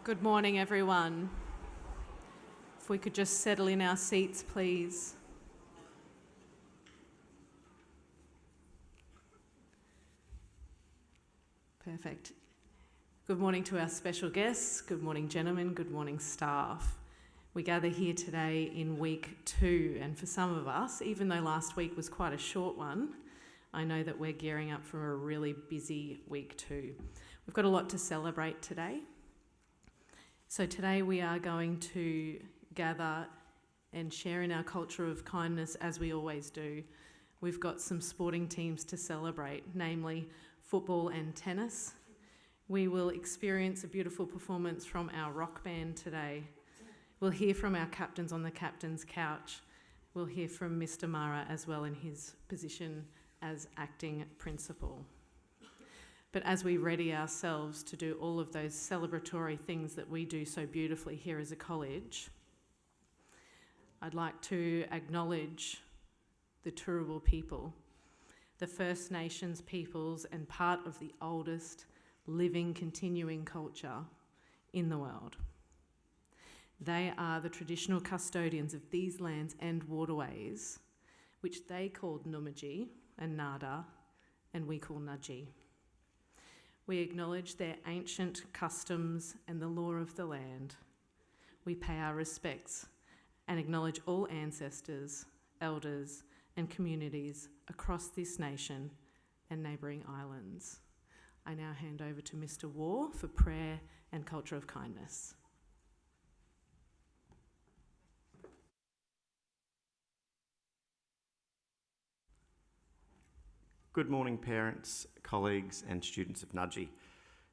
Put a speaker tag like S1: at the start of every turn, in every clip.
S1: Good morning, everyone. If we could just settle in our seats, please. Perfect. Good morning to our special guests. Good morning, gentlemen. Good morning, staff. We gather here today in week 2, and for some of us, even though last week was quite a short one, I know that we're gearing up for a really busy week 2. We've got a lot to celebrate today. So today we are going to gather and share in our culture of kindness as we always do. We've got some sporting teams to celebrate, namely football and tennis. We will experience a beautiful performance from our rock band today. We'll hear from our captains on the captain's couch. We'll hear from Mr. Mara as well in his position as acting principal. But as we ready ourselves to do all of those celebratory things that we do so beautifully here as a college, I'd like to acknowledge the Turrbal people, the First Nations peoples, and part of the oldest living, continuing culture in the world. They are the traditional custodians of these lands and waterways, which they called Numaji and Nada, and we call Nudji. We acknowledge their ancient customs and the law of the land. We pay our respects and acknowledge all ancestors, elders, and communities across this nation and neighbouring islands. I now hand over to Mr. War for prayer and culture of kindness.
S2: Good morning, parents, colleagues and students of Nudji.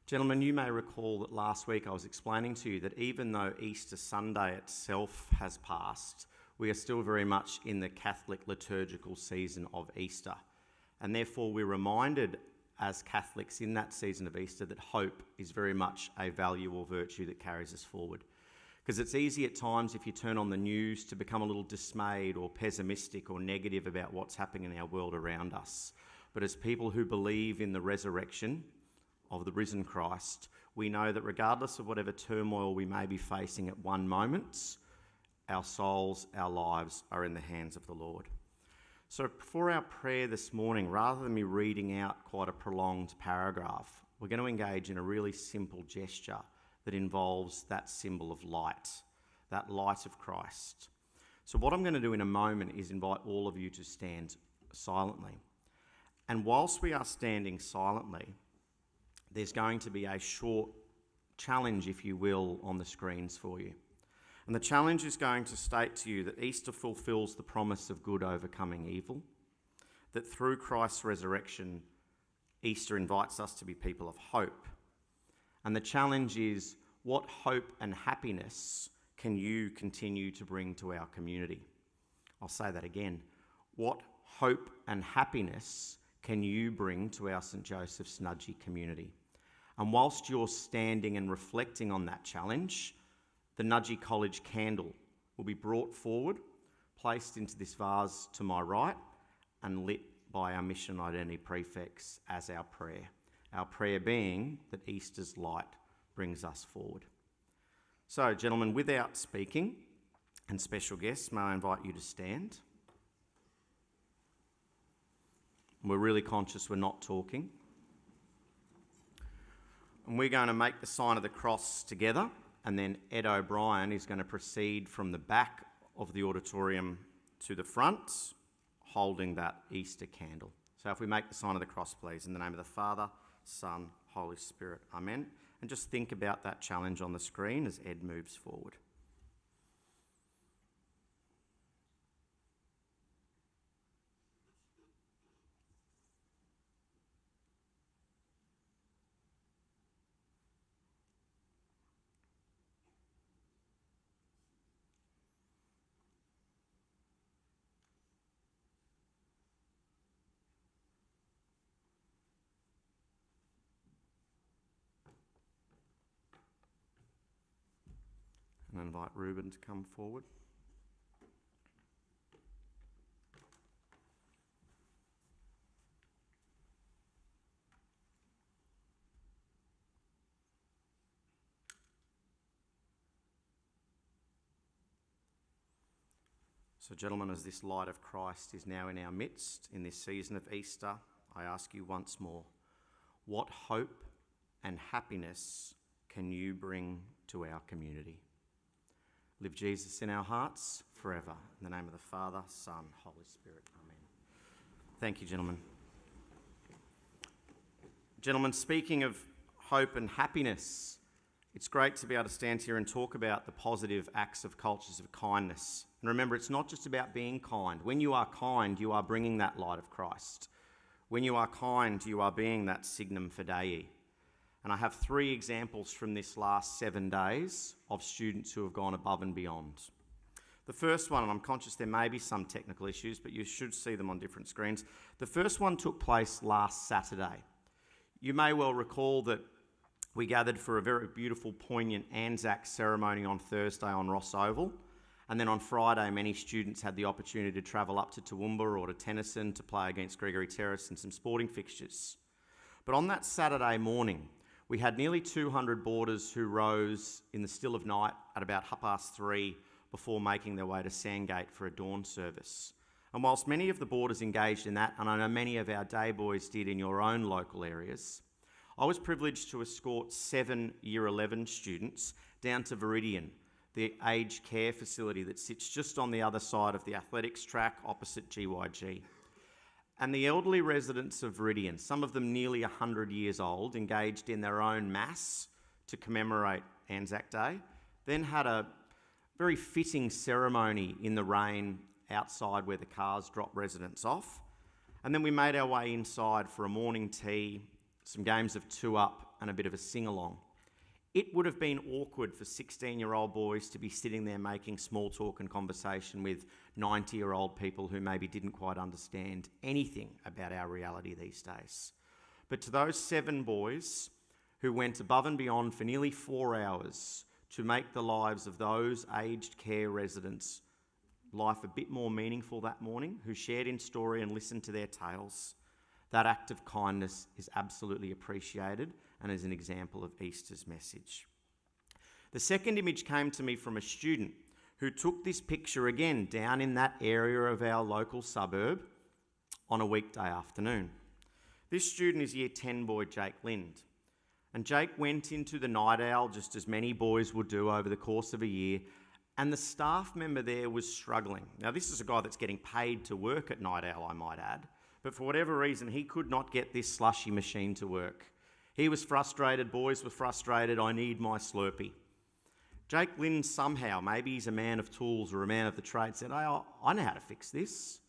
S2: Gentlemen, you may recall that last week I was explaining to you that even though Easter Sunday itself has passed, we are still very much in the Catholic liturgical season of Easter. And therefore we're reminded as Catholics in that season of Easter that hope is very much a value or virtue that carries us forward. Because it's easy at times, if you turn on the news, to become a little dismayed or pessimistic or negative about what's happening in our world around us. But as people who believe in the resurrection of the risen Christ, we know that regardless of whatever turmoil we may be facing at one moment, our souls, our lives are in the hands of the Lord. So for our prayer this morning, rather than me reading out quite a prolonged paragraph, we're going to engage in a really simple gesture that involves that symbol of light, that light of Christ. So what I'm going to do in a moment is invite all of you to stand silently. And whilst we are standing silently, there's going to be a short challenge, if you will, on the screens for you. And the challenge is going to state to you that Easter fulfills the promise of good overcoming evil, that through Christ's resurrection, Easter invites us to be people of hope. And the challenge is, what hope and happiness can you continue to bring to our community? I'll say that again. What hope and happiness can you bring to our St Joseph's Nudji community? And whilst you're standing and reflecting on that challenge, the Nudji College candle will be brought forward, placed into this vase to my right, and lit by our mission identity prefects as our prayer. Our prayer being that Easter's light brings us forward. So, gentlemen, without speaking, and special guests, may I invite you to stand? We're really conscious we're not talking. And we're going to make the sign of the cross together, and then Ed O'Brien is going to proceed from the back of the auditorium to the front, holding that Easter candle. So if we make the sign of the cross, please, in the name of the Father, Son, Holy Spirit. Amen. And just think about that challenge on the screen as Ed moves forward. And invite Ruben to come forward. So, gentlemen, as this light of Christ is now in our midst in this season of Easter, I ask you once more, what hope and happiness can you bring to our community? Live Jesus in our hearts forever. In the name of the Father, Son, Holy Spirit. Amen. Thank you, gentlemen. Gentlemen, speaking of hope and happiness, it's great to be able to stand here and talk about the positive acts of cultures of kindness. And remember, it's not just about being kind. When you are kind, you are bringing that light of Christ. When you are kind, you are being that signum fidei. And I have 3 examples from this last 7 days of students who have gone above and beyond. The first one, and I'm conscious there may be some technical issues, but you should see them on different screens. The first one took place last Saturday. You may well recall that we gathered for a very beautiful, poignant Anzac ceremony on Thursday on Ross Oval. And then on Friday, many students had the opportunity to travel up to Toowoomba or to Tennyson to play against Gregory Terrace and some sporting fixtures. But on that Saturday morning, we had nearly 200 boarders who rose in the still of night at about 3:30 before making their way to Sandgate for a dawn service. And whilst many of the boarders engaged in that, and I know many of our day boys did in your own local areas, I was privileged to escort 7 Year 11 students down to Viridian, the aged care facility that sits just on the other side of the athletics track opposite GYG. And the elderly residents of Viridian, some of them nearly 100 years old, engaged in their own mass to commemorate Anzac Day, then had a very fitting ceremony in the rain outside where the cars drop residents off. And then we made our way inside for a morning tea, some games of 2-up and a bit of a sing-along. It would have been awkward for 16-year-old boys to be sitting there making small talk and conversation with 90-year-old people who maybe didn't quite understand anything about our reality these days. But to those 7 boys who went above and beyond for nearly 4 hours to make the lives of those aged care residents' life a bit more meaningful that morning, who shared in story and listened to their tales, that act of kindness is absolutely appreciated and is an example of Easter's message. The second image came to me from a student who took this picture again down in that area of our local suburb on a weekday afternoon. This student is Year 10 boy Jake Lind. And Jake went into the Night Owl just as many boys would do over the course of a year, and the staff member there was struggling. Now, this is a guy that's getting paid to work at Night Owl, I might add, but for whatever reason, he could not get this slushy machine to work. He was frustrated, boys were frustrated, I need my Slurpee. Jake Lind somehow, maybe he's a man of tools or a man of the trade, said, "Hey, I know how to fix this."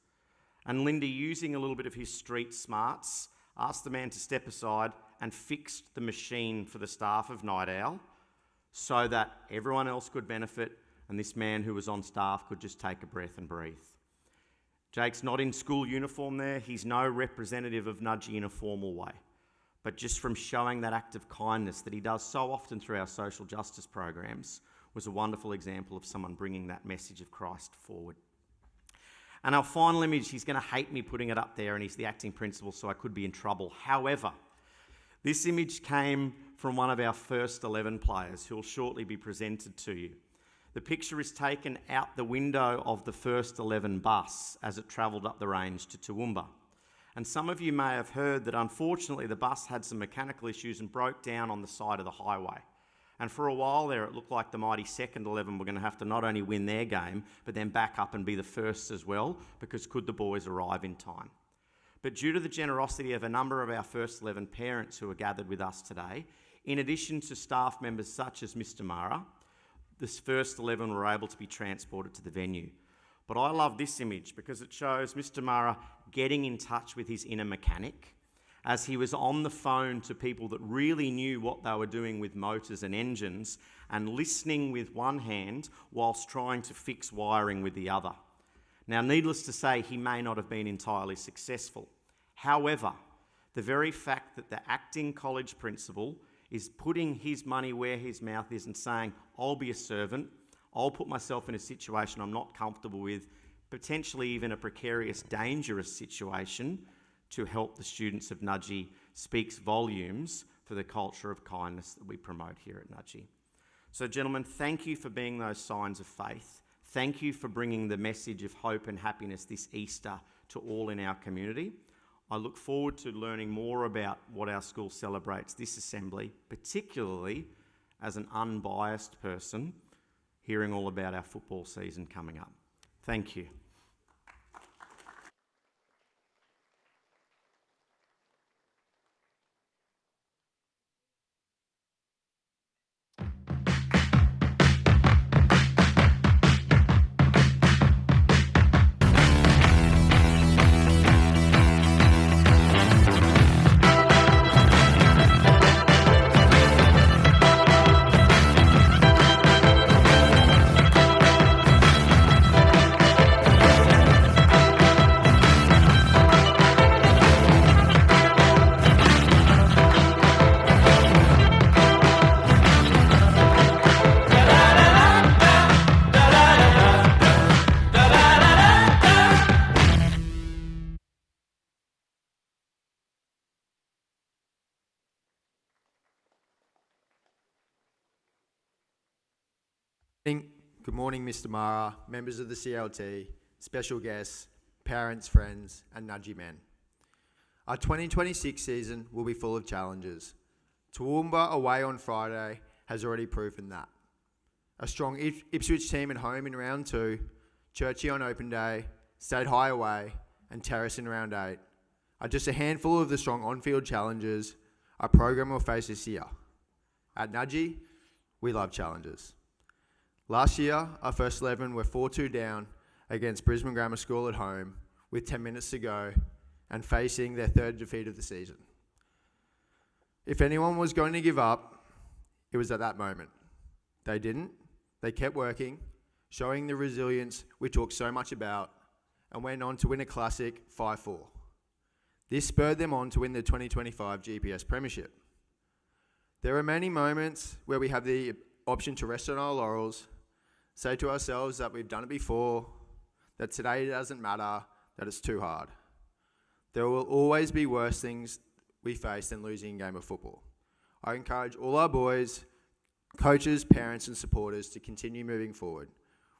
S2: And Lindy, using a little bit of his street smarts, asked the man to step aside and fixed the machine for the staff of Night Owl so that everyone else could benefit and this man who was on staff could just take a breath and breathe. Jake's not in school uniform there. He's no representative of Nudgee in a formal way. But just from showing that act of kindness that he does so often through our social justice programs was a wonderful example of someone bringing that message of Christ forward. And our final image, he's going to hate me putting it up there, and he's the acting principal, so I could be in trouble. However, this image came from one of our first 11 players who will shortly be presented to you. The picture is taken out the window of the first 11 bus as it travelled up the range to Toowoomba. And some of you may have heard that unfortunately the bus had some mechanical issues and broke down on the side of the highway. And for a while there it looked like the mighty second 11 were going to have to not only win their game, but then back up and be the first as well, because could the boys arrive in time? But due to the generosity of a number of our first 11 parents who are gathered with us today, in addition to staff members such as Mr. Mara, this first 11 were able to be transported to the venue. But I love this image because it shows Mr. Mara getting in touch with his inner mechanic as he was on the phone to people that really knew what they were doing with motors and engines and listening with one hand whilst trying to fix wiring with the other. Now, needless to say, he may not have been entirely successful. However, the very fact that the acting college principal is putting his money where his mouth is and saying, I'll be a servant, I'll put myself in a situation I'm not comfortable with, potentially even a precarious, dangerous situation, to help the students of Nudgee speaks volumes for the culture of kindness that we promote here at Nudgee. So, gentlemen, thank you for being those signs of faith. Thank you for bringing the message of hope and happiness this Easter to all in our community. I look forward to learning more about what our school celebrates this assembly, particularly as an unbiased person, hearing all about our football season coming up. Thank you.
S3: Good morning, Mr. Mara, members of the CLT, special guests, parents, friends, and Nudgy men. Our 2026 season will be full of challenges. Toowoomba away on Friday has already proven that. A strong Ipswich team at home in round 2, Churchie on open day, State High away, and Terrace in round 8 are just a handful of the strong on-field challenges our program will face this year. At Nudgy, we love challenges. Last year, our first 11 were 4-2 down against Brisbane Grammar School at home with 10 minutes to go and facing their third defeat of the season. If anyone was going to give up, it was at that moment. They didn't. They kept working, showing the resilience we talk so much about, and went on to win a classic 5-4. This spurred them on to win the 2025 GPS Premiership. There are many moments where we have the option to rest on our laurels, say to ourselves that we've done it before, that today doesn't matter, that it's too hard. There will always be worse things we face than losing a game of football. I encourage all our boys, coaches, parents and supporters to continue moving forward.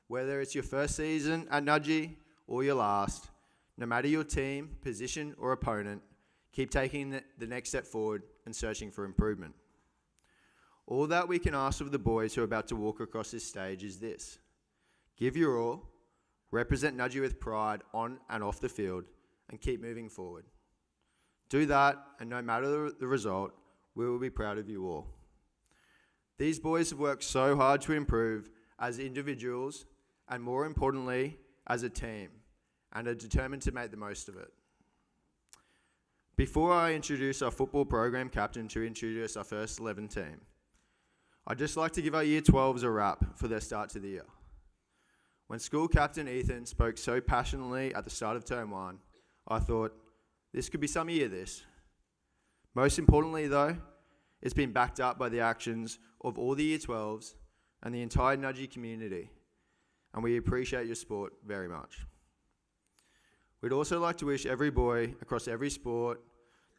S3: Whether it's your first season at Nudgy or your last, no matter your team, position or opponent, keep taking the next step forward and searching for improvement. All that we can ask of the boys who are about to walk across this stage is this: give your all, represent Nudgy with pride on and off the field, and keep moving forward. Do that, and no matter the result, we will be proud of you all. These boys have worked so hard to improve as individuals, and more importantly, as a team, and are determined to make the most of it. Before I introduce our football program captain to introduce our first 11 team, I'd just like to give our Year 12s a wrap for their start to the year. When school captain Ethan spoke so passionately at the start of term 1, I thought, this could be some year this. Most importantly though, it's been backed up by the actions of all the Year 12s and the entire Nudgy community, and we appreciate your support very much. We'd also like to wish every boy across every sport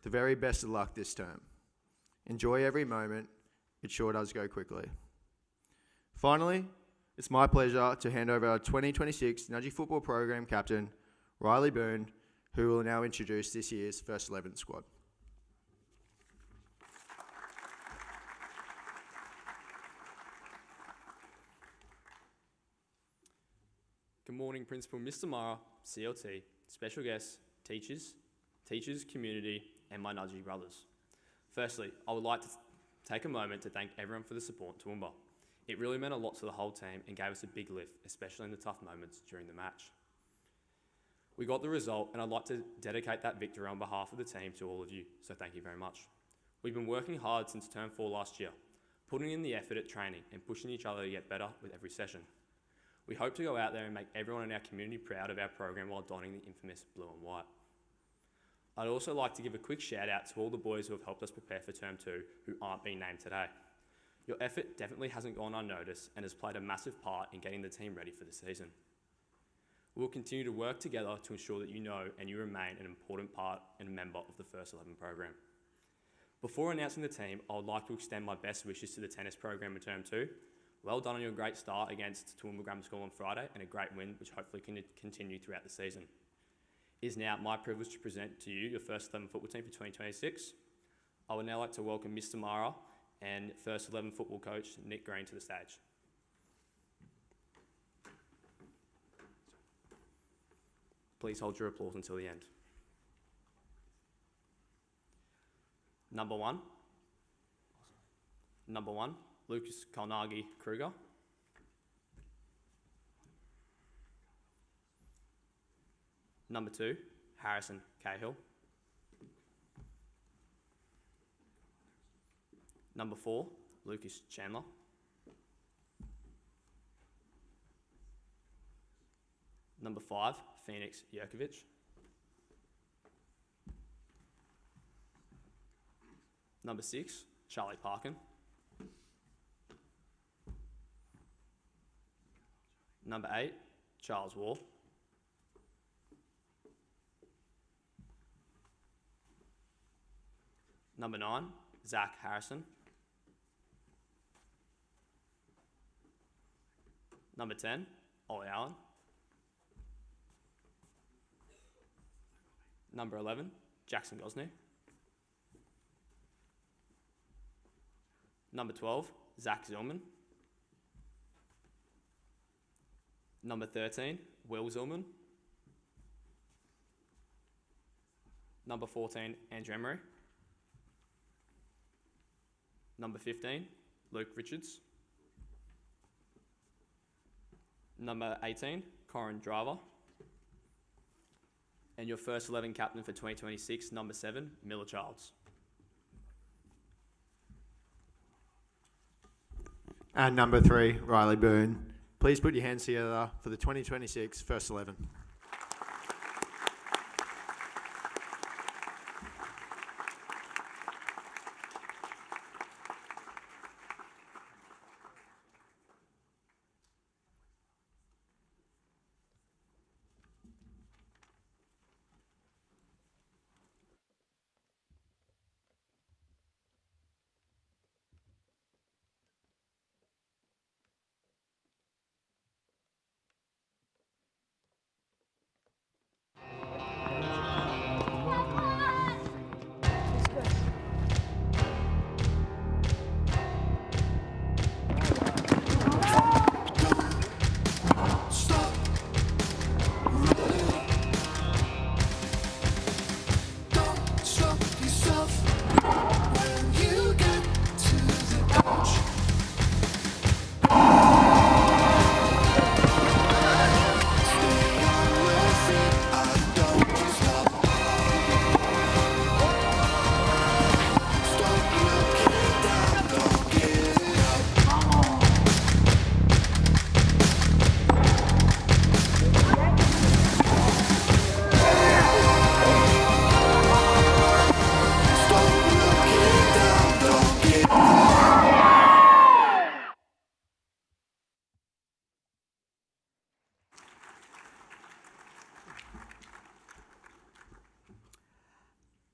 S3: the very best of luck this term. Enjoy every moment. It sure does go quickly. Finally, it's my pleasure to hand over our 2026 Nudgy Football Program Captain, Riley Boone, who will now introduce this year's first 11 squad.
S4: Good morning, Principal Mr. Mara, CLT, special guests, teachers, community, and my Nudgy brothers. Firstly, I would like to take a moment to thank everyone for the support to Toowoomba. It really meant a lot to the whole team and gave us a big lift, especially in the tough moments during the match. We got the result, and I'd like to dedicate that victory on behalf of the team to all of you, so thank you very much. We've been working hard since term 4 last year, putting in the effort at training and pushing each other to get better with every session. We hope to go out there and make everyone in our community proud of our program while donning the infamous blue and white. I'd also like to give a quick shout out to all the boys who have helped us prepare for term 2 who aren't being named today. Your effort definitely hasn't gone unnoticed and has played a massive part in getting the team ready for the season. We'll continue to work together to ensure that you know and you remain an important part and a member of the First 11 program. Before announcing the team, I would like to extend my best wishes to the tennis program in term 2. Well done on your great start against Toowoomba Grammar School on Friday and a great win which hopefully can continue throughout the season. It is now my privilege to present to you your first 11 football team for 2026. I would now like to welcome Mr. Mara and first 11 football coach Nick Green to the stage. Please hold your applause until the end. Number one, Lucas Kolnagi Kruger. Number 2, Harrison Cahill. Number 4, Lucas Chandler. Number 5, Phoenix Jerkovic. Number 6, Charlie Parkin. Number 8, Charles Waugh. Number 9, Zach Harrison. Number 10, Ollie Allen. Number 11, Jackson Gosney. Number 12, Zach Zillman. Number 13, Will Zillman. Number 14, Andrew Emery. Number 15, Luke Richards. Number 18, Corin Driver. And your first 11 captain for 2026, number 7, Miller Childs.
S3: And number 3, Riley Boone. Please put your hands together for the 2026 first 11.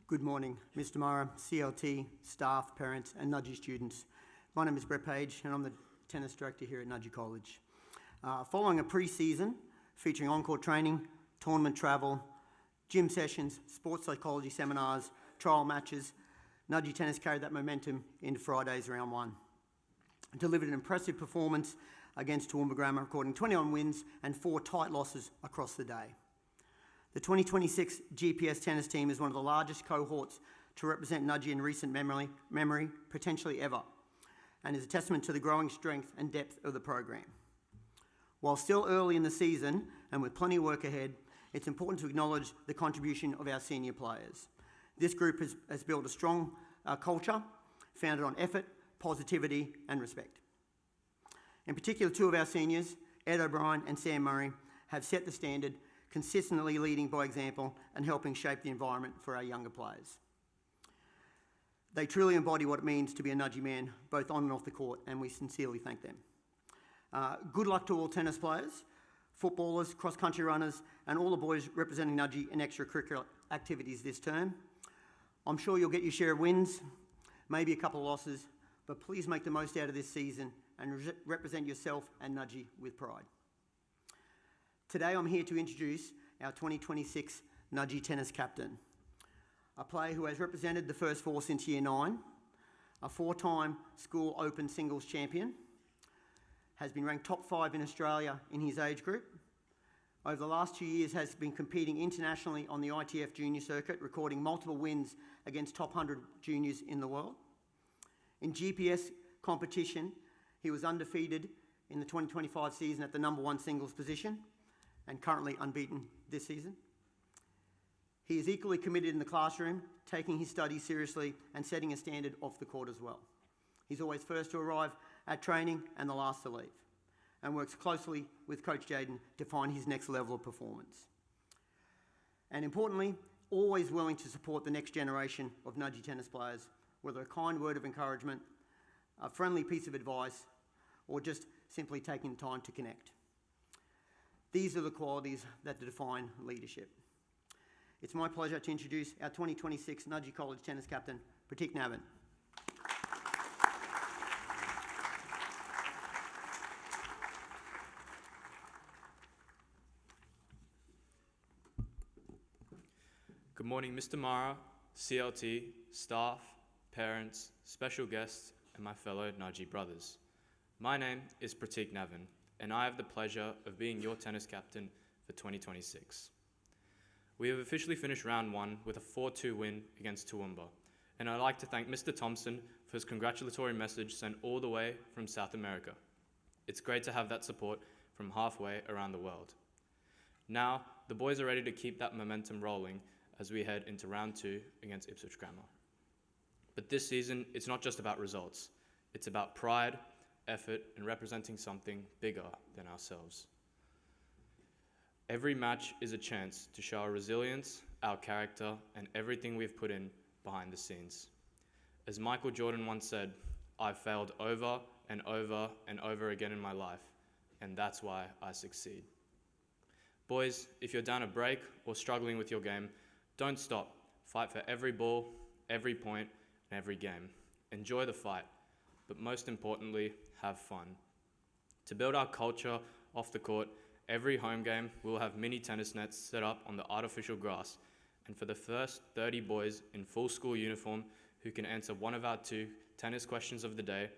S5: Good morning, Mr. Mara, CLT, staff, parents and Nudgee students. My name is Brett Page and I'm the tennis director here at Nudgee College. Following a pre-season featuring on-court training, tournament travel, gym sessions, sports psychology seminars, trial matches, Nudgee Tennis carried that momentum into Friday's round 1. Delivered an impressive performance against Toowoomba Grammar, recording 21 wins and 4 tight losses across the day. The 2026 GPS tennis team is one of the largest cohorts to represent Nudgee in recent memory, potentially ever, and is a testament to the growing strength and depth of the program. While still early in the season and with plenty of work ahead, it's important to acknowledge the contribution of our senior players. This group has built a strong culture founded on effort, positivity and respect. In particular, 2 of our seniors, Ed O'Brien and Sam Murray, have set the standard, consistently leading by example and helping shape the environment for our younger players. They truly embody what it means to be a Nudgee man, both on and off the court, and we sincerely thank them. Good luck to all tennis players, footballers, cross-country runners, and all the boys representing Nudgee in extracurricular activities this term. I'm sure you'll get your share of wins, maybe a couple of losses, but please make the most out of this season and represent yourself and Nudgee with pride. Today I'm here to introduce our 2026 Nudgee tennis captain, a player who has represented the First Four since Year 9, a 4-time school open singles champion, has been ranked top 5 in Australia in his age group. Over the last 2 years has been competing internationally on the ITF junior circuit, recording multiple wins against top 100 juniors in the world. In GPS competition, he was undefeated in the 2025 season at the #1 singles position and currently unbeaten this season. He is equally committed in the classroom, taking his studies seriously and setting a standard off the court as well. He's always first to arrive at training and the last to leave, and works closely with Coach Jaden to find his next level of performance. And importantly, always willing to support the next generation of Nudgee tennis players, whether a kind word of encouragement, a friendly piece of advice, or just simply taking time to connect. These are the qualities that define leadership. It's my pleasure to introduce our 2026 Nudgee College tennis captain, Pratik Navan.
S4: Good morning, Mr. Mara, CLT, staff, parents, special guests, and my fellow Nudgee brothers. My name is Pratik Navan, and I have the pleasure of being your tennis captain for 2026. We have officially finished round 1 with a 4-2 win against Toowoomba, and I'd like to thank Mr. Thompson for his congratulatory message sent all the way from South America. It's great to have that support from halfway around the world. Now, the boys are ready to keep that momentum rolling as we head into round 2 against Ipswich Grammar. But this season, it's not just about results. It's about pride, effort, and representing something bigger than ourselves. Every match is a chance to show our resilience, our character, and everything we've put in behind the scenes. As Michael Jordan once said, "I've failed over and over and over again in my life, and that's why I succeed." Boys, if you're down a break or struggling with your game, don't stop. Fight for every ball, every point, and every game. Enjoy the fight, but most importantly, have fun. To build our culture off the court, every home game we'll have mini tennis nets set up on the artificial grass, and for the first 30 boys in full school uniform who can answer one of our 2 tennis questions of the day,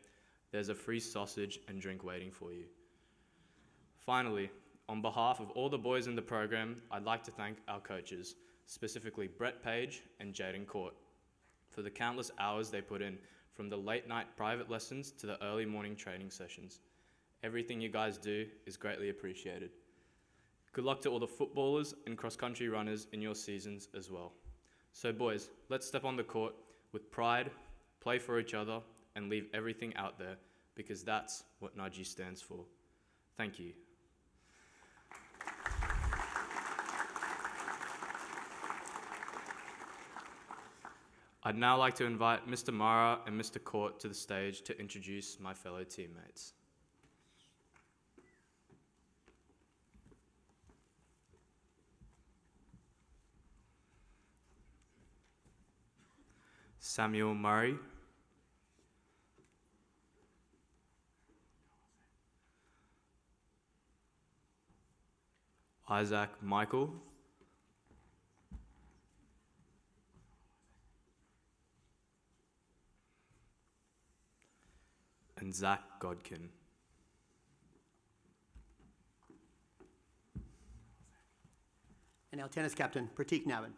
S4: there's a free sausage and drink waiting for you. Finally, on behalf of all the boys in the program, I'd like to thank our coaches, specifically Brett Page and Jaden Court, for the countless hours they put in, from the late night private lessons to the early morning training sessions. Everything you guys do is greatly appreciated. Good luck to all the footballers and cross-country runners in your seasons as well. So boys, let's step on the court with pride, play for each other, and leave everything out there, because that's what Nudgee stands for. Thank you. I'd now like to invite Mr. Mara and Mr. Court to the stage to introduce my fellow teammates. Samuel Murray, Isaac Michael, and Zach Godkin.
S5: And our tennis captain, Pratik Navan.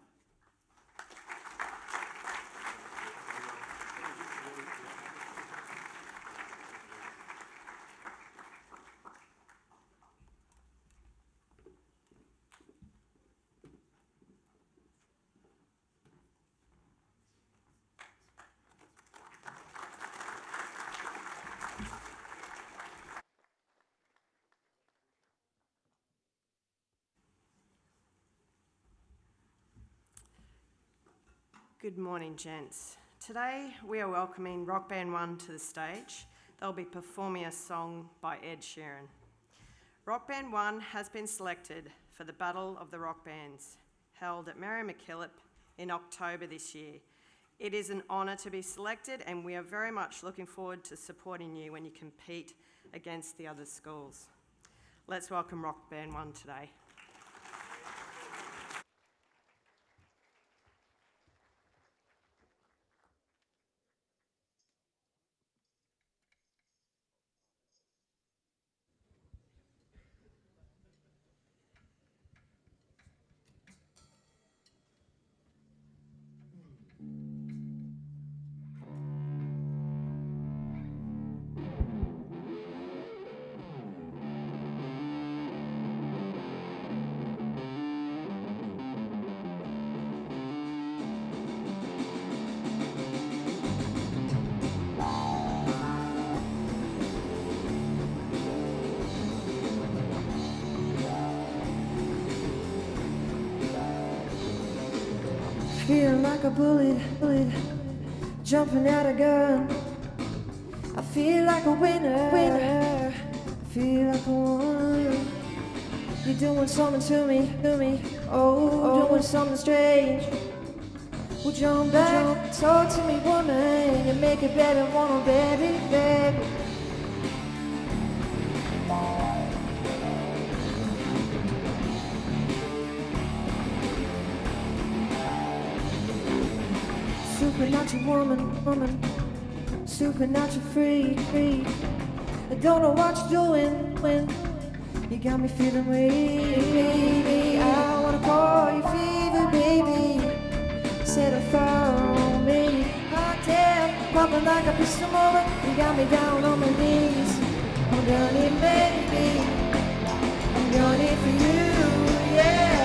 S6: Good morning, gents. Today we are welcoming Rock Band 1 to the stage. They'll be performing a song by Ed Sheeran. Rock Band 1 has been selected for the Battle of the Rock Bands, held at Mary MacKillop in October this year. It is an honour to be selected, and we are very much looking forward to supporting you when you compete against the other schools. Let's welcome Rock Band 1 today.
S7: Feeling like a bullet, jumping out a gun. I feel like a winner, I feel like a one. You're doing something to me, oh, doing something strange. Would you jump back, talk to me, woman, you make it better, wanna, baby, baby. Supernatural woman, supernatural free. I don't know what you're doing when you got me feeling weak. I wanna call you fever, baby. Set a fire on me. Hot damn, popping like a pistol moment. You got me down on my knees. I'm gonna need, baby. I'm gonna need for you, yeah.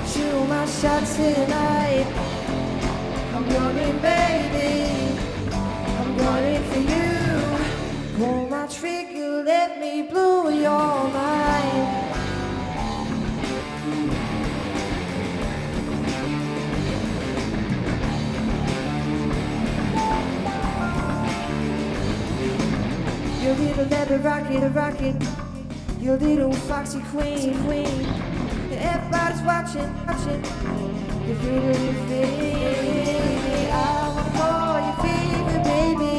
S7: Shoot my shots tonight. I'm going, baby. I'm going for you. Pull my trigger, let me blow your mind. Your little leather rocket. Your little foxy queen. Everybody's watching. You're free to be free. I wanna call you fever, baby.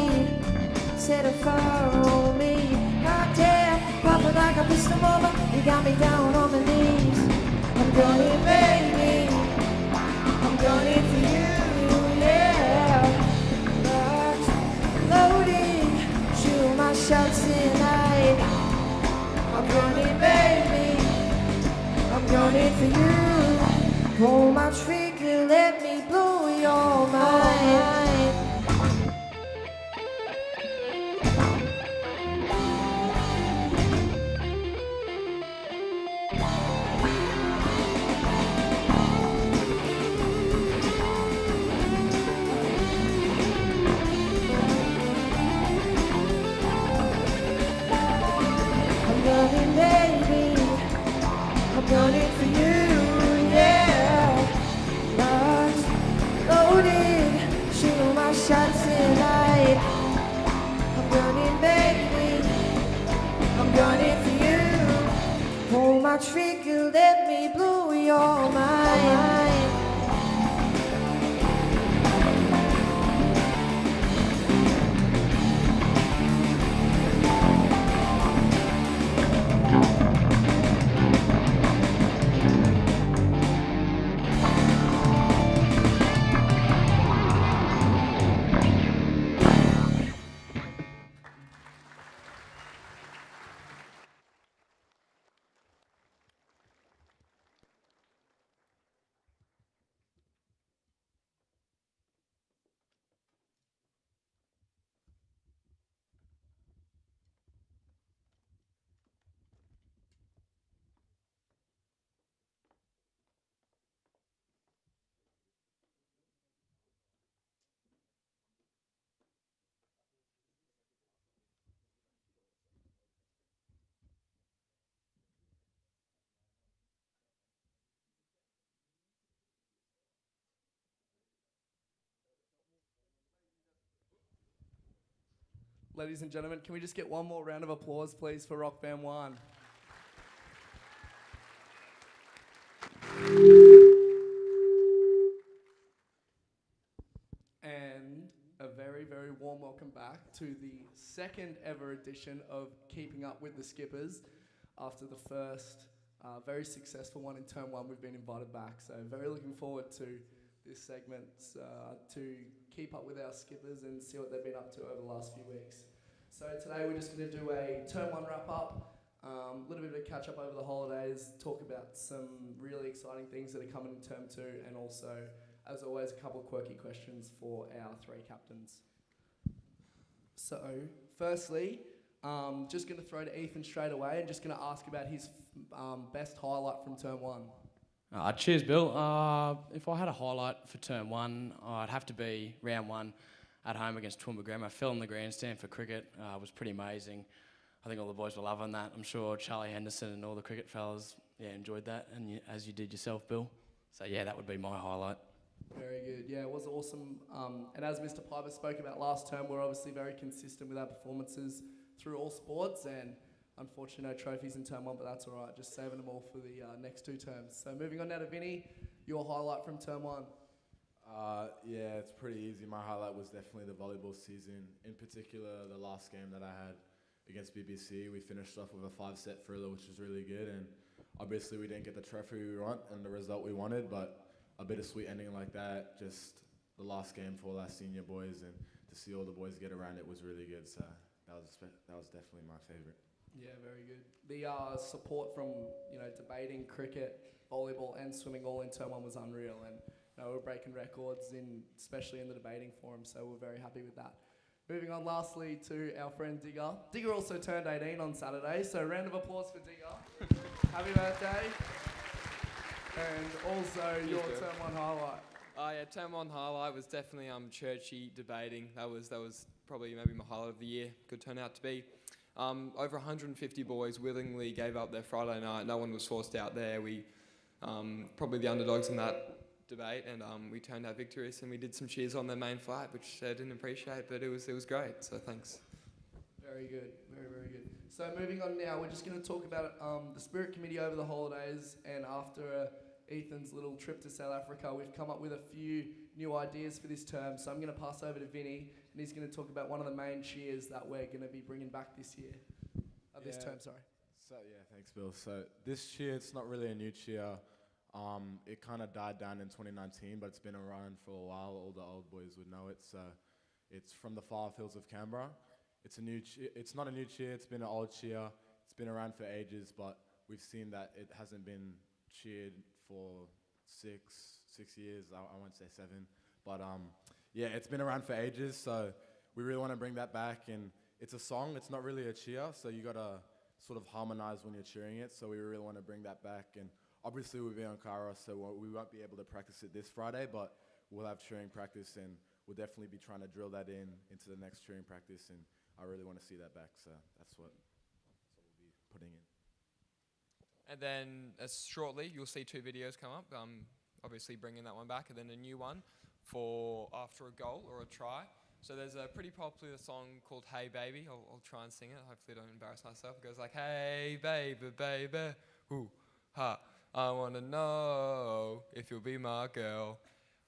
S7: Set a fire on me. God damn, popping like a pistol moment. You got me down on my knees. I'm going, baby. I'm going for you, yeah. Loading, shoot my shots tonight. I'm going, baby. I'm going for you. Pull my trigger, let me blow your mind. I'm going, baby. I'm going for you, yeah. Loaded, shoot my shots tonight. I'm running, baby. I'm running for you. Pull my trigger, let me blow your mind.
S8: Ladies and gentlemen, can we just get one more round of applause, please, for Rock Band 1? And a very, very warm welcome back to the second ever edition of Keeping Up with the Skippers. After the first very successful one in term 1, we've been invited back. So very looking forward to this segment to keep up with our skippers and see what they've been up to over the last few weeks. So today we're just going to do a term 1 wrap up, a little bit of a catch up over the holidays, talk about some really exciting things that are coming in term 2, and also, as always, a couple of quirky questions for our 3 captains. So, firstly, just going to throw to Ethan straight away and just going to ask about his best highlight from term 1.
S9: Cheers, Bill. If I had a highlight for term 1, I'd have to be round 1 at home against Toowoomba Graham. I fell in the grandstand for cricket. It was pretty amazing. I think all the boys were loving that. I'm sure Charlie Henderson and all the cricket fellas enjoyed that, and as you did yourself, Bill. So yeah, that would be my highlight.
S8: Very good. Yeah, it was awesome. And as Mr. Piper spoke about last term, we're obviously very consistent with our performances through all sports, and unfortunately no trophies in term 1, but that's all right. Just saving them all for the next 2 terms. So moving on now to Vinny, your highlight from term 1.
S10: Yeah, it's pretty easy. My highlight was definitely the volleyball season. In particular, the last game that I had against BBC. We finished off with a 5-set thriller, which was really good. And obviously we didn't get the trophy we want and the result we wanted, but a bittersweet ending like that, just the last game for all our senior boys, and to see all the boys get around it was really good. So that was definitely my favourite.
S8: Yeah, very good. The support from debating, cricket, volleyball, and swimming all in term 1 was unreal, and we're breaking records especially in the debating forum. So we're very happy with that. Moving on, lastly, to our friend Digger. Digger also turned 18 on Saturday, so round of applause for Digger. Happy birthday. And also your term 1 highlight.
S11: Term 1 highlight was definitely churchy debating. That was probably maybe my highlight of the year. Good turnout to be. Over 150 boys willingly gave up their Friday night. No one was forced out there. We probably the underdogs in that debate, and we turned out victorious, and we did some cheers on their main flight, which I didn't appreciate, but it was great. So thanks.
S8: Very good, very good. So moving on now, we're just going to talk about the Spirit Committee over the holidays, and after Ethan's little trip to South Africa, we've come up with a few new ideas for this term. So I'm going to pass over to Vinny, and he's going to talk about one of the main cheers that we're going to be bringing back this year. This term, sorry.
S10: So yeah, thanks, Bill. So this cheer, it's not really a new cheer. It kind of died down in 2019, but it's been around for a while. All the old boys would know it. So it's from the Far Hills of Canberra. It's a new it's not a new cheer. It's been an old cheer. It's been around for ages, but we've seen that it hasn't been cheered for six years. I won't say 7, but yeah, it's been around for ages. So we really want to bring that back, and it's a song. It's not really a cheer, so you gotta sort of harmonize when you're cheering it. So we really want to bring that back, and obviously we'll be on Kairos, so we won't be able to practice it this Friday, but we'll have cheering practice, and we'll definitely be trying to drill that into the next cheering practice, and I really want to see that back, so that's what we'll be putting in.
S11: And then shortly you'll see 2 videos come up, obviously bringing that one back, and then a new one for after a goal or a try. So there's a pretty popular song called Hey Baby. I'll try and sing it. Hopefully I don't embarrass myself. It goes like, hey baby, baby, ooh, ha. I want to know if you'll be my girl.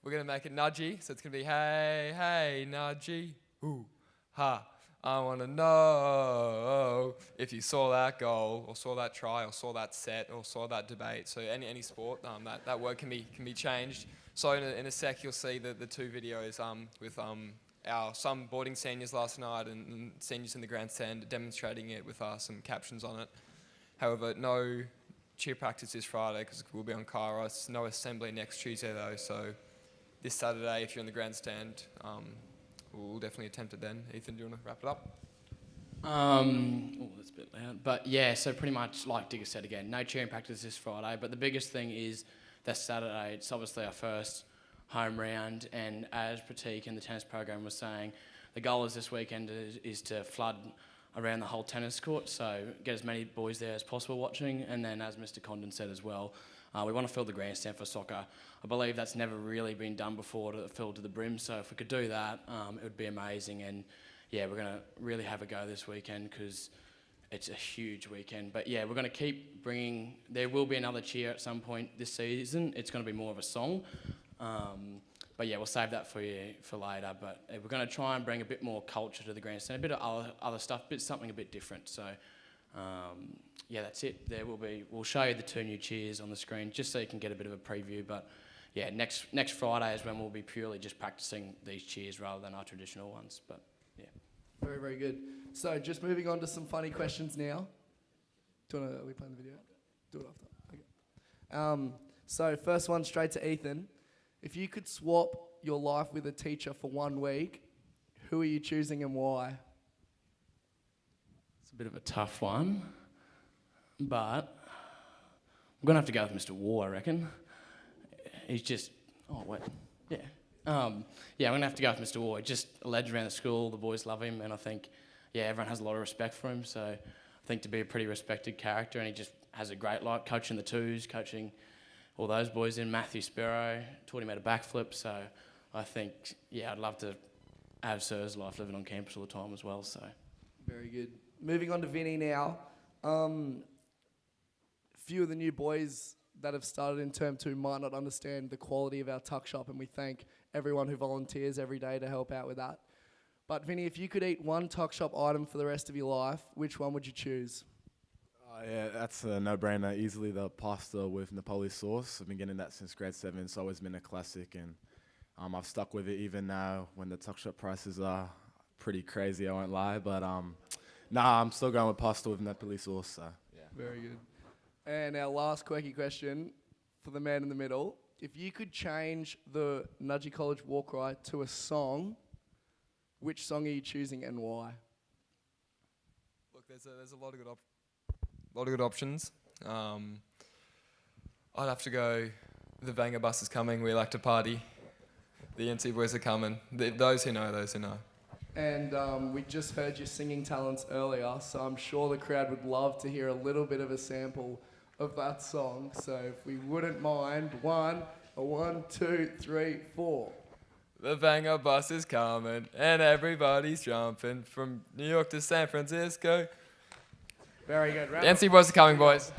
S11: We're going to make it nudgy, so it's going to be, hey, hey, nudgy, ooh, ha. I want to know if you saw that goal, or saw that try, or saw that set, or saw that debate. So any sport, that word can be changed. So in a sec, you'll see the 2 videos with some boarding seniors last night and seniors in the grandstand demonstrating it with some captions on it. However, no cheer practice this Friday because we'll be on Kairos. No assembly next Tuesday though, so this Saturday if you're in the grandstand, we'll definitely attempt it then. Ethan, do you want to wrap it up?
S9: That's a bit loud. But yeah, so pretty much like Digger said again, no cheering practice this Friday, but the biggest thing is that Saturday, it's obviously our first home round, and as Pratik and the tennis program was saying, the goal is this weekend is to flood around the whole tennis court, so get as many boys there as possible watching, and then as Mr. Condon said as well, we want to fill the grandstand for soccer. I believe that's never really been done before, to fill to the brim, so if we could do that, it would be amazing, and yeah, we're going to really have a go this weekend because it's a huge weekend. But yeah, we're going to keep bringing, there will be another cheer at some point this season. It's going to be more of a song. But yeah, we'll save that for you for later. But we're going to try and bring a bit more culture to the grandstand, a bit of other stuff, something a bit different. So yeah, that's it. We'll show you the 2 new cheers on the screen just so you can get a bit of a preview. But yeah, next Friday is when we'll be purely just practicing these cheers rather than our traditional ones. But yeah.
S8: Very, very good. So just moving on to some funny questions now. Are we playing the video? Do it after. Okay. So first one straight to Ethan. If you could swap your life with a teacher for 1 week, who are you choosing and why?
S9: It's a bit of a tough one, but I'm going to have to go with Mr. War, I reckon. He's just, I'm going to have to go with Mr. War. He's just a legend around the school, the boys love him, and I think, everyone has a lot of respect for him, so I think to be a pretty respected character, and he just has a great life, coaching the 2s, coaching all those boys in, Matthew Sparrow, taught him how to backflip, so I think, I'd love to have Sir's life living on campus all the time as well, so.
S8: Very good. Moving on to Vinny now. Few of the new boys that have started in term 2 might not understand the quality of our tuck shop, and we thank everyone who volunteers every day to help out with that. But Vinny, if you could eat one tuck shop item for the rest of your life, which one would you choose?
S10: Yeah, that's a no-brainer. Easily the pasta with Napoli sauce. I've been getting that since grade 7. It's always been a classic, and I've stuck with it even now when the tuck shop prices are pretty crazy, I won't lie. But I'm still going with pasta with Napoli sauce. So yeah.
S8: Very good. And our last quirky question for the man in the middle. If you could change the Nudgee College war cry to a song, which song are you choosing and why?
S11: Look, there's a lot of good options. I'd have to go, the Banger Bus is coming, we like to party. The NC boys are coming. Those who know, those who know.
S8: And we just heard your singing talents earlier, so I'm sure the crowd would love to hear a little bit of a sample of that song. So if we wouldn't mind, 1, 2, 3, 4.
S11: The Banger Bus is coming, and everybody's jumping from New York to San Francisco.
S8: Very good.
S11: The NC boys are coming, boys.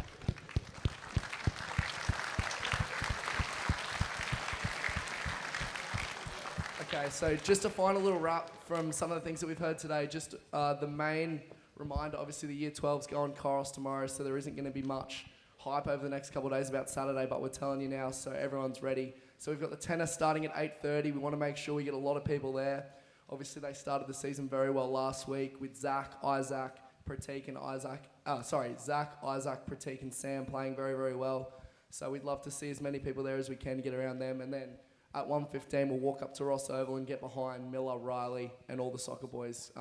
S8: Okay, so just a final little wrap from some of the things that we've heard today. Just the main reminder, obviously the Year 12's go on Chorus tomorrow, so there isn't going to be much hype over the next couple of days about Saturday, but we're telling you now so everyone's ready. So we've got the tennis starting at 8:30. We want to make sure we get a lot of people there. Obviously they started the season very well last week with Zach, Isaac, Pratik and Zach, Isaac, Pratik and Sam playing very, very well. So we'd love to see as many people there as we can to get around them. And then at 1:15, we'll walk up to Ross Oval and get behind Miller, Riley, and all the soccer boys.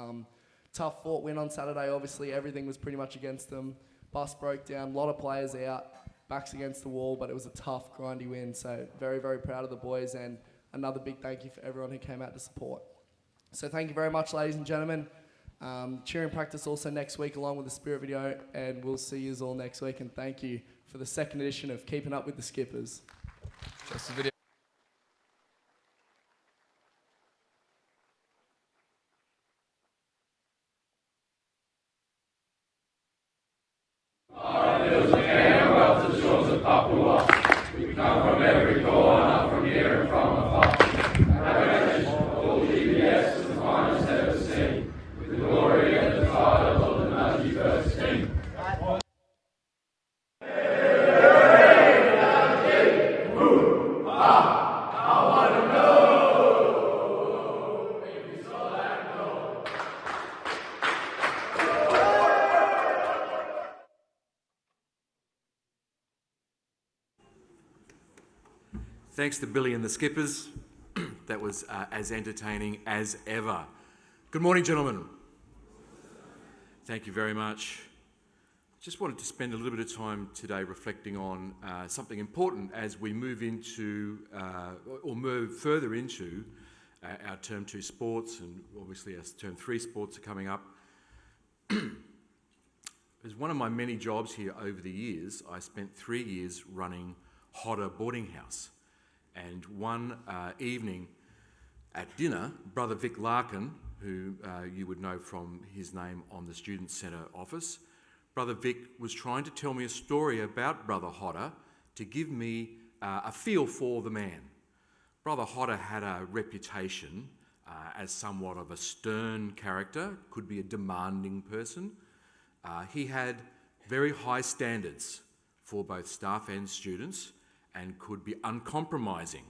S8: Tough fought win on Saturday. Obviously, everything was pretty much against them. Bus broke down, a lot of players out, backs against the wall, but it was a tough, grindy win. So very, very proud of the boys, and another big thank you for everyone who came out to support. So thank you very much, ladies and gentlemen. Cheering practice also next week along with the Spirit video, and we'll see you all next week. And thank you for the second edition of Keeping Up with the Skippers.
S11: Just the video.
S12: Thanks to Billy and the Skippers. That was as entertaining as ever. Good morning, gentlemen. Thank you very much. Just wanted to spend a little bit of time today reflecting on something important as we move into, or move further into our Term 2 sports, and obviously our Term 3 sports are coming up. As one of my many jobs here over the years, I spent 3 years running Hodder Boarding House. And one evening at dinner, Brother Vic Larkin, who you would know from his name on the Student Centre office, Brother Vic was trying to tell me a story about Brother Hodder to give me a feel for the man. Brother Hodder had a reputation as somewhat of a stern character, could be a demanding person. He had very high standards for both staff and students and could be uncompromising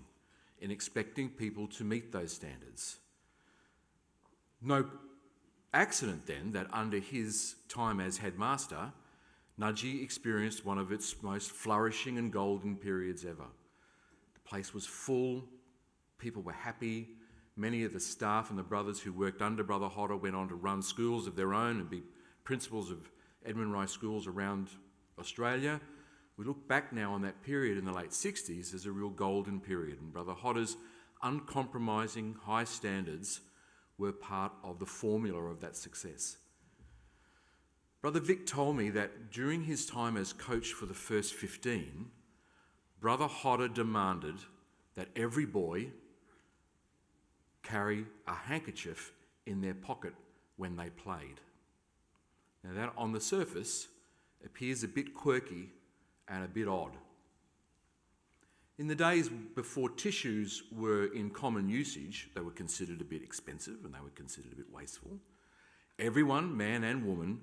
S12: in expecting people to meet those standards. No accident then that under his time as headmaster, Nudgee experienced one of its most flourishing and golden periods ever. The place was full, people were happy. Many of the staff and the brothers who worked under Brother Hodder went on to run schools of their own and be principals of Edmund Rice schools around Australia. We look back now on that period in the late 60s as a real golden period, and Brother Hodder's uncompromising high standards were part of the formula of that success. Brother Vic told me that during his time as coach for the first 15, Brother Hodder demanded that every boy carry a handkerchief in their pocket when they played. Now that on the surface appears a bit quirky and a bit odd. In the days before tissues were in common usage, they were considered a bit expensive and they were considered a bit wasteful. Everyone, man and woman,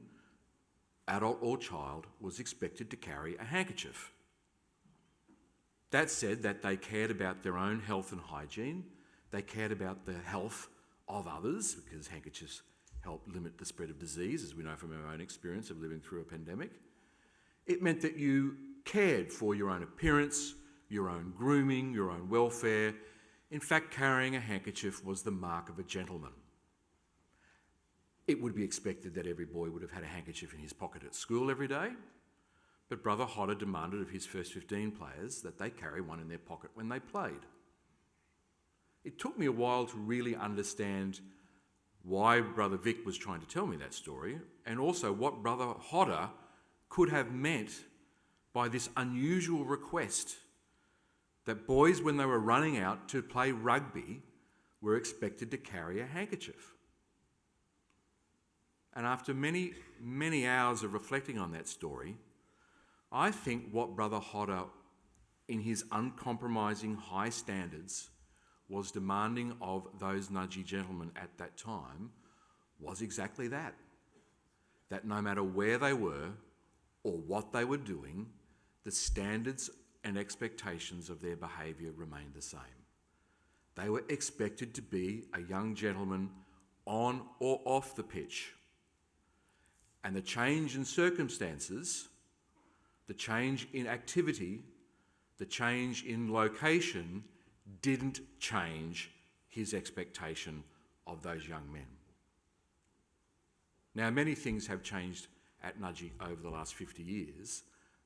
S12: adult or child, was expected to carry a handkerchief. That said that they cared about their own health and hygiene. They cared about the health of others, because handkerchiefs help limit the spread of disease, as we know from our own experience of living through a pandemic. It meant that you cared for your own appearance, your own grooming, your own welfare. In fact, carrying a handkerchief was the mark of a gentleman. It would be expected that every boy would have had a handkerchief in his pocket at school every day, but Brother Hodder demanded of his first 15 players that they carry one in their pocket when they played. It took me a while to really understand why Brother Vic was trying to tell me that story, and also what Brother Hodder could have meant by this unusual request that boys, when they were running out to play rugby, were expected to carry a handkerchief. And after many, many hours of reflecting on that story, I think what Brother Hodder, in his uncompromising high standards, was demanding of those Nudgee gentlemen at that time was exactly that. That no matter where they were or what they were doing, the standards and expectations of their behaviour remained the same. They were expected to be a young gentleman on or off the pitch. And the change in circumstances, the change in activity, the change in location didn't change his expectation of those young men. Now, many things have changed at Nudgee over the last 50 years,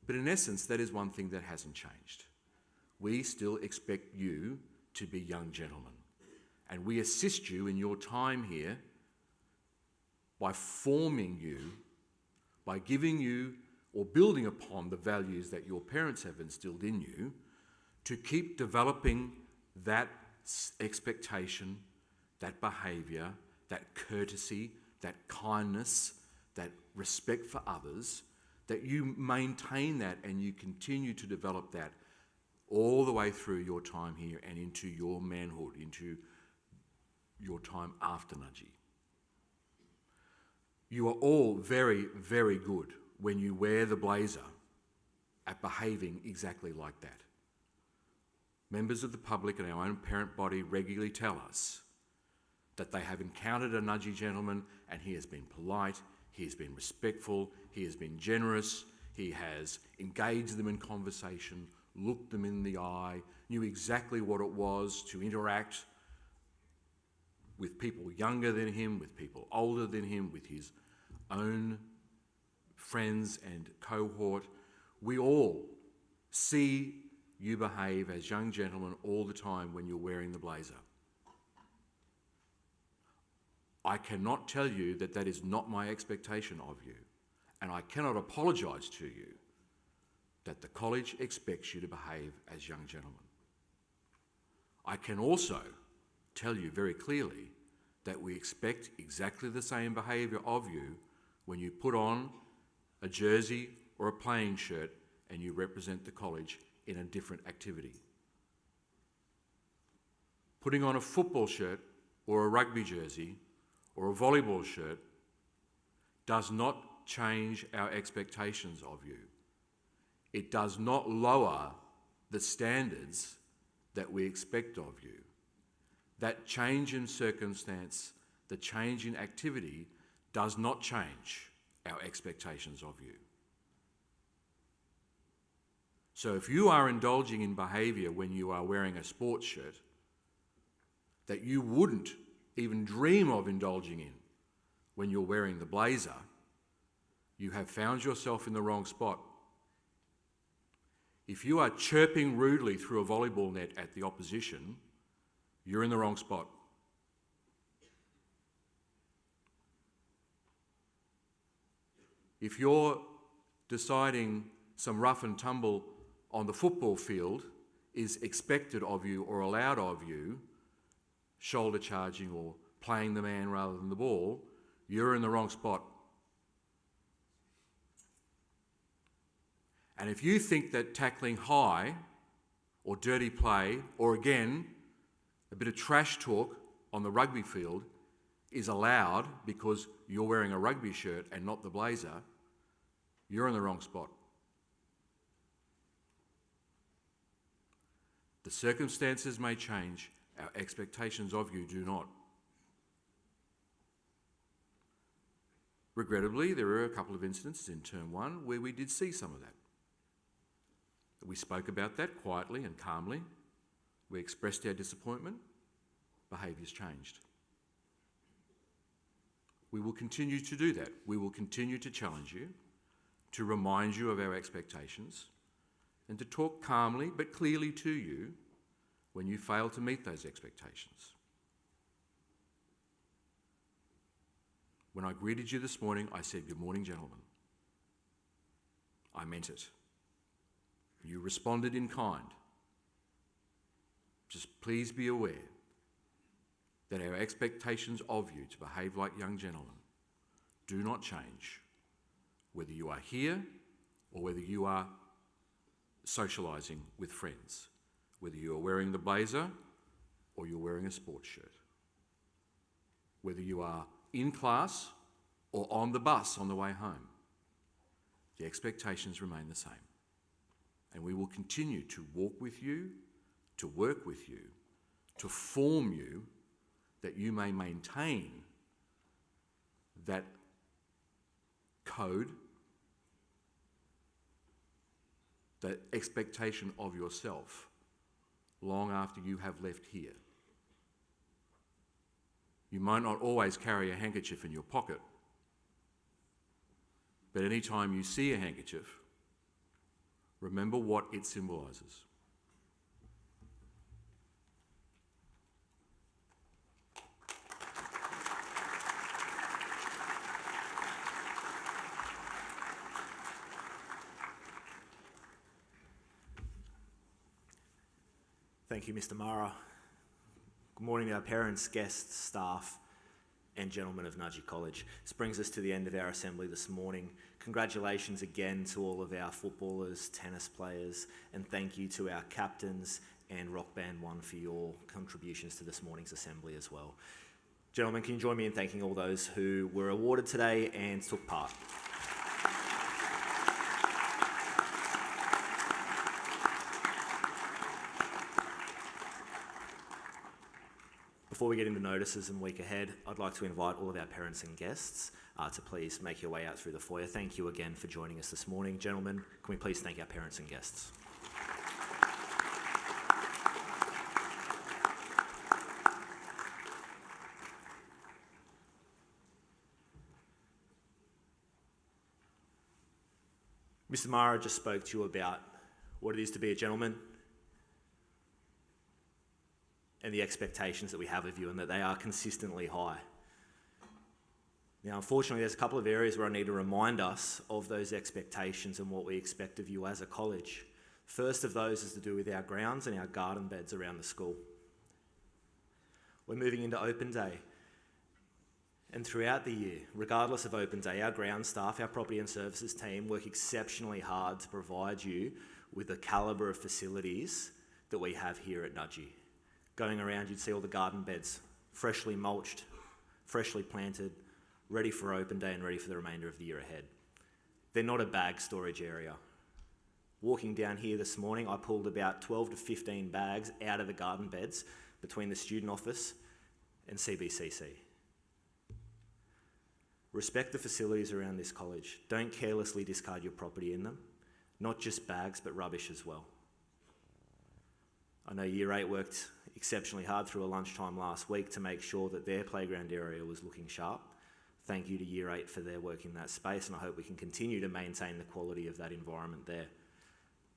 S12: but in essence, that is one thing that hasn't changed. We still expect you to be young gentlemen, and we assist you in your time here by forming you, by giving you or building upon the values that your parents have instilled in you, to keep developing that expectation, that behaviour, that courtesy, that kindness, that respect for others, that you maintain that and you continue to develop that all the way through your time here and into your manhood, into your time after Nudgee. You are all very, very good when you wear the blazer at behaving exactly like that. Members of the public and our own parent body regularly tell us that they have encountered a Nudgee gentleman and he has been polite, he has been respectful, he has been generous, he has engaged them in conversation, looked them in the eye, knew exactly what it was to interact with people younger than him, with people older than him, with his own friends and cohort. We all see you behave as young gentlemen all the time when you're wearing the blazer. I cannot tell you that that is not my expectation of you, and I cannot apologise to you that the college expects you to behave as young gentlemen. I can also tell you very clearly that we expect exactly the same behaviour of you when you put on a jersey or a playing shirt and you represent the college in a different activity. putting on a football shirt or a rugby jersey or a volleyball shirt does not change our expectations of you. It does not lower the standards that we expect of you. That change in circumstance, the change in activity, does not change our expectations of you. So if you are indulging in behaviour when you are wearing a sports shirt that you wouldn't even dream of indulging in when you're wearing the blazer, you have found yourself in the wrong spot. If you are chirping rudely through a volleyball net at the opposition, you're in the wrong spot. If you're deciding some rough and tumble on the football field is expected of you or allowed of you, shoulder charging or playing the man rather than the ball, you're in the wrong spot. And if you think that tackling high or dirty play, or again, a bit of trash talk on the rugby field is allowed because you're wearing a rugby shirt and not the blazer, you're in the wrong spot. The circumstances may change, our expectations of you do not. Regrettably, there are a couple of instances in Term 1 where we did see some of that. We spoke about that quietly and calmly. We expressed our disappointment. Behaviours changed. We will continue to do that. We will continue to challenge you, to remind you of our expectations, and to talk calmly but clearly to you when you fail to meet those expectations. When I greeted you this morning, I said, "Good morning, gentlemen." I meant it. You responded in kind. Just please be aware that our expectations of you to behave like young gentlemen do not change, whether you are here or whether you are socialising with friends, whether you are wearing the blazer or you're wearing a sports shirt, whether you are in class or on the bus on the way home. The expectations remain the same. And we will continue to walk with you, to work with you, to form you, that you may maintain that code, that expectation of yourself long after you have left here. You might not always carry a handkerchief in your pocket, but any time you see a handkerchief, remember what it symbolises.
S13: Thank you, Mr. Mara. Good morning to our parents, guests, staff, and gentlemen of Nudgee College. This brings us to the end of our assembly this morning. Congratulations again to all of our footballers, tennis players, and thank you to our captains and Rock Band 1 for your contributions to this morning's assembly as well. Gentlemen, can you join me in thanking all those who were awarded today and took part? Before we get into notices and week ahead, I'd like to invite all of our parents and guests to please make your way out through the foyer. Thank you again for joining us this morning. Gentlemen, can we please thank our parents and guests? Mr. Mara just spoke to you about what it is to be a gentleman and the expectations that we have of you, and that they are consistently high. Now, unfortunately, there's a couple of areas where I need to remind us of those expectations and what we expect of you as a college. First of those is to do with our grounds and our garden beds around the school. We're moving into open day. And throughout the year, regardless of open day, our ground staff, our property and services team work exceptionally hard to provide you with the calibre of facilities that we have here at Nudgee. Going around, you'd see all the garden beds, freshly mulched, freshly planted, ready for open day and ready for the remainder of the year ahead. They're not a bag storage area. Walking down here this morning, I pulled about 12 to 15 bags out of the garden beds between the student office and CBCC. Respect the facilities around this college. Don't carelessly discard your property in them, not just bags, but rubbish as well. I know Year 8 worked exceptionally hard through a lunchtime last week to make sure that their playground area was looking sharp. Thank you to Year 8 for their work in that space, and I hope we can continue to maintain the quality of that environment there.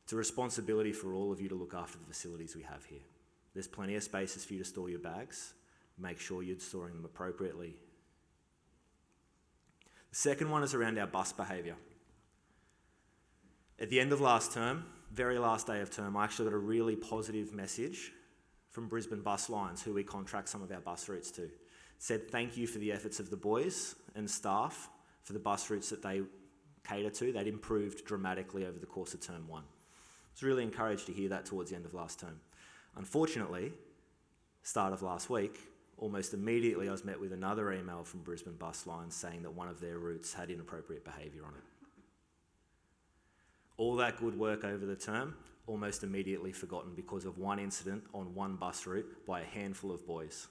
S13: It's a responsibility for all of you to look after the facilities we have here. There's plenty of spaces for you to store your bags. Make sure you're storing them appropriately. The second one is around our bus behaviour. At the end of last term, very last day of term, I actually got a really positive message from Brisbane Bus Lines, who we contract some of our bus routes to. It said thank you for the efforts of the boys and staff for the bus routes that they cater to. They'd improved dramatically over the course of term 1. I was really encouraged to hear that towards the end of last term. Unfortunately, start of last week, almost immediately I was met with another email from Brisbane Bus Lines saying that one of their routes had inappropriate behaviour on it. All that good work over the term, almost immediately forgotten because of one incident on one bus route by a handful of boys.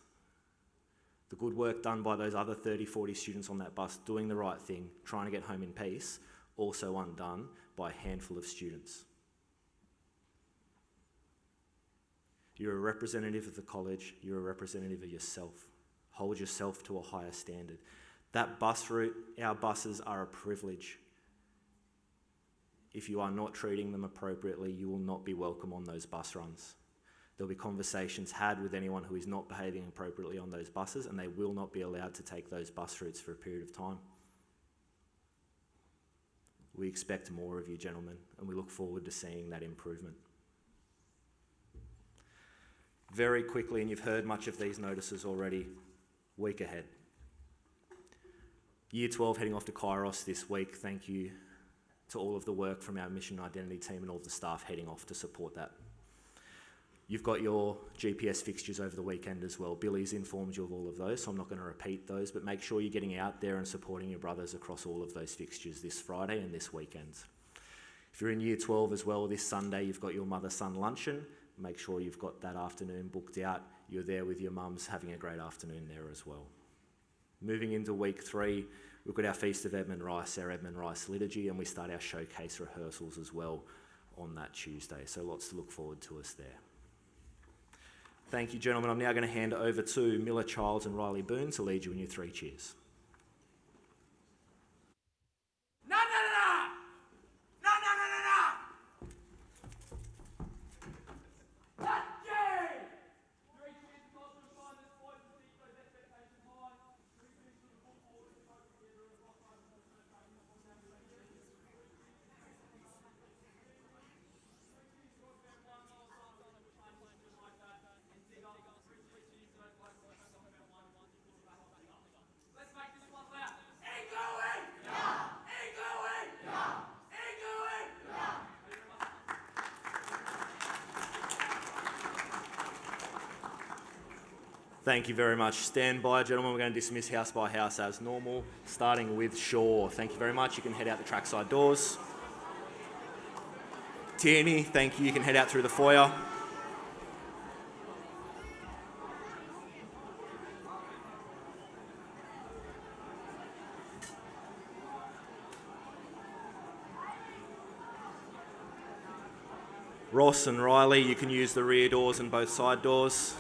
S13: The good work done by those other 30, 40 students on that bus doing the right thing, trying to get home in peace, also undone by a handful of students. You're a representative of the college, you're a representative of yourself. Hold yourself to a higher standard. That bus route, our buses are a privilege. If you are not treating them appropriately, you will not be welcome on those bus runs. There'll be conversations had with anyone who is not behaving appropriately on those buses, and they will not be allowed to take those bus routes for a period of time. We expect more of you, gentlemen, and we look forward to seeing that improvement. Very quickly, and you've heard much of these notices already, week ahead. Year 12 heading off to Kairos this week. Thank you to all of the work from our mission identity team and all of the staff heading off to support that. You've got your GPS fixtures over the weekend as well. Billy's informed you of all of those, so I'm not going to repeat those, but make sure you're getting out there and supporting your brothers across all of those fixtures this Friday and this weekend. If you're in Year 12 as well, this Sunday you've got your mother-son luncheon. Make sure you've got that afternoon booked out. You're there with your mums having a great afternoon there as well. Moving into week 3, we've got our Feast of Edmund Rice, our Edmund Rice liturgy, and we start our showcase rehearsals as well on that Tuesday. So lots to look forward to us there. Thank you, gentlemen. I'm now going to hand it over to Miller Childs and Riley Boone to lead you in your 3 cheers. Thank you very much. Stand by, gentlemen. We're going to dismiss house by house as normal, starting with Shaw. Thank you very much. You can head out the trackside doors. Tierney, thank you. You can head out through the foyer. Ross and Riley, you can use the rear doors and both side doors.